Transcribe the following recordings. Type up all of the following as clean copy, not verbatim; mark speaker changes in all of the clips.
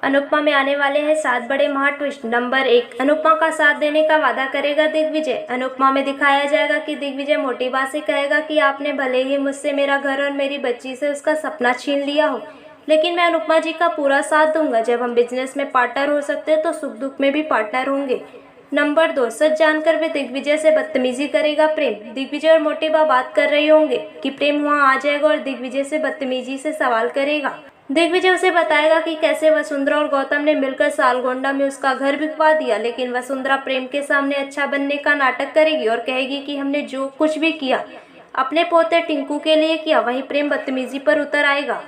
Speaker 1: अनुपमा में आने वाले हैं 7 बड़े महा ट्विस्ट। नंबर 1, अनुपमा का साथ देने का वादा करेगा दिग्विजय। अनुपमा में दिखाया जाएगा कि दिग्विजय मोटी बात से कहेगा कि आपने भले ही मुझसे मेरा घर और मेरी बच्ची से उसका सपना छीन लिया हो, लेकिन मैं अनुपमा जी का पूरा साथ दूंगा। जब हम बिजनेस में पार्टनर हो सकते हैं तो सुख दुख में भी पार्टनर होंगे। नंबर 2, सच जानकर भी दिग्विजय से बदतमीजी करेगा प्रेम। दिग्विजय और मोटिबा बात कर रहे होंगे कि प्रेम वहां आ जाएगा और दिग्विजय से बदतमीजी से सवाल करेगा। दिग्विजय उसे बताएगा कि कैसे वसुंधरा और गौतम ने मिलकर सालगोंडा में उसका घर बिकवा दिया, लेकिन वसुंधरा प्रेम के सामने अच्छा बनने का नाटक करेगी और कहेगी कि हमने जो कुछ भी किया अपने पोते टिंकू के लिए किया। वहीं प्रेम बदतमीजी पर उतर आएगा।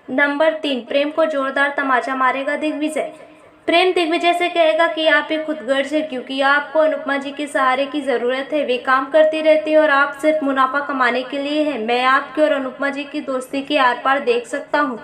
Speaker 1: नंबर 3, प्रेम को जोरदार तमाचा मारेगा दिग्विजय। प्रेम दिग्विजय से कहेगा कि आप ही खुदगर्ज है, क्योंकि आपको अनुपमा जी के सहारे की जरूरत है। वे काम करती रहती है और आप सिर्फ मुनाफा कमाने के लिए हैं। मैं आपकी और अनुपमा जी की दोस्ती के आर पार देख सकता हूँ,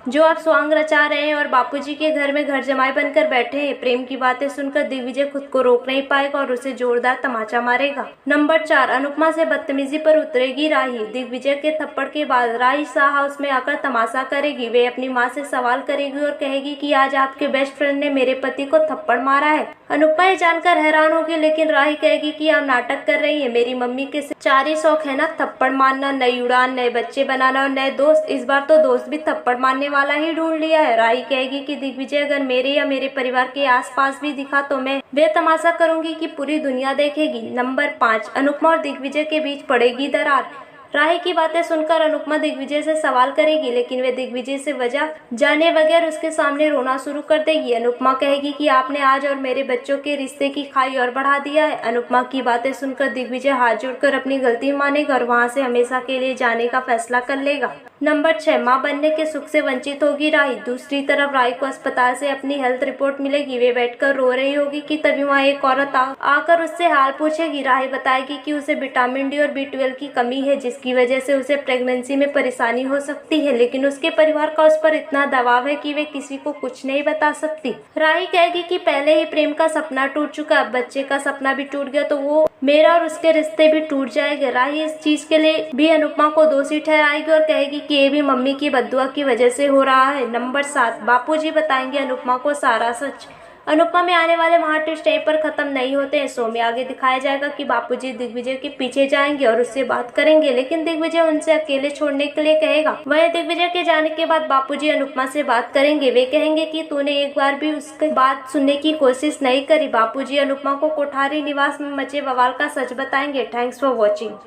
Speaker 1: जो आप स्वांग रचा रहे हैं और बापूजी के घर में घर जमाई बनकर बैठे हैं। प्रेम की बातें सुनकर दिग्विजय खुद को रोक नहीं पाएगा और उसे जोरदार तमाचा मारेगा। नंबर 4, अनुपमा से बदतमीजी पर उतरेगी राही। दिग्विजय के थप्पड़ के बाद राही शाह हाउस में आकर तमाशा करेगी। वे अपनी माँ से सवाल करेगी और कहेगी कि आज आपके बेस्ट फ्रेंड ने मेरे पति को थप्पड़ मारा है। अनुपमा ये जानकर हैरान होगी, लेकिन राही कहेगी कि आप नाटक कर रही है। मेरी मम्मी के 4 ही शौक है ना, थप्पड़ मारना, नई उड़ान, नए बच्चे बनाना और नए दोस्त। इस बार तो दोस्त भी थप्पड़ मारने वाला ही ढूंढ लिया है। राही कहेगी कि दिग्विजय अगर मेरे या मेरे परिवार के आसपास भी दिखा तो मैं वे तमाशा करूंगी कि पूरी दुनिया देखेगी। नंबर 5, अनुपमा और दिग्विजय के बीच पड़ेगी दरार। राही की बातें सुनकर अनुपमा दिग्विजय से सवाल करेगी, लेकिन वे दिग्विजय से वजह जाने बगैर उसके सामने रोना शुरू कर देगी। अनुपमा कहेगी कि आपने आज और मेरे बच्चों के रिश्ते की खाई और बढ़ा दिया है। अनुपमा की बातें सुनकर दिग्विजय हाथ जोड़कर अपनी गलती मानेगा और वहां से हमेशा के लिए जाने का फैसला कर लेगा। नंबर 6, मां बनने के सुख से वंचित होगी राही। दूसरी तरफ राही को अस्पताल से अपनी हेल्थ रिपोर्ट मिलेगी। वे बैठकर रो रही होगी कि तभी वहाँ एक औरत आकर उससे हाल पूछेगी। राही बताएगी कि उसे विटामिन डी और B12 की कमी है, जिसकी वजह से उसे प्रेगनेंसी में परेशानी हो सकती है, लेकिन उसके परिवार का उस पर इतना दबाव है कि वे किसी को कुछ नहीं बता सकती। राही कहेगी कि पहले ही प्रेम का सपना टूट चुका, अब बच्चे का सपना भी टूट गया तो वो मेरा और उसके रिश्ते भी टूट जाएंगे। राही इस चीज के लिए भी अनुपमा को दोषी ठहराएगी और कहेगी कि ये भी मम्मी की बद्दुआ की वजह से हो रहा है। नंबर 7, बापूजी बताएंगे अनुपमा को सारा सच। अनुपमा में आने वाले महा ट्विस्ट यहीं पर खत्म नहीं होते हैं। शो में आगे दिखाया जाएगा कि बापूजी दिग्विजय के पीछे जाएंगे और उससे बात करेंगे, लेकिन दिग्विजय उनसे अकेले छोड़ने के लिए कहेगा। वहीं दिग्विजय के जाने के बाद बापूजी अनुपमा से बात करेंगे। वे कहेंगे कि तूने एक बार भी उसकी बात सुनने की कोशिश नहीं करी। बापूजी अनुपमा को कोठारी निवास में मचे बवाल का सच बताएंगे। Thanks for watching.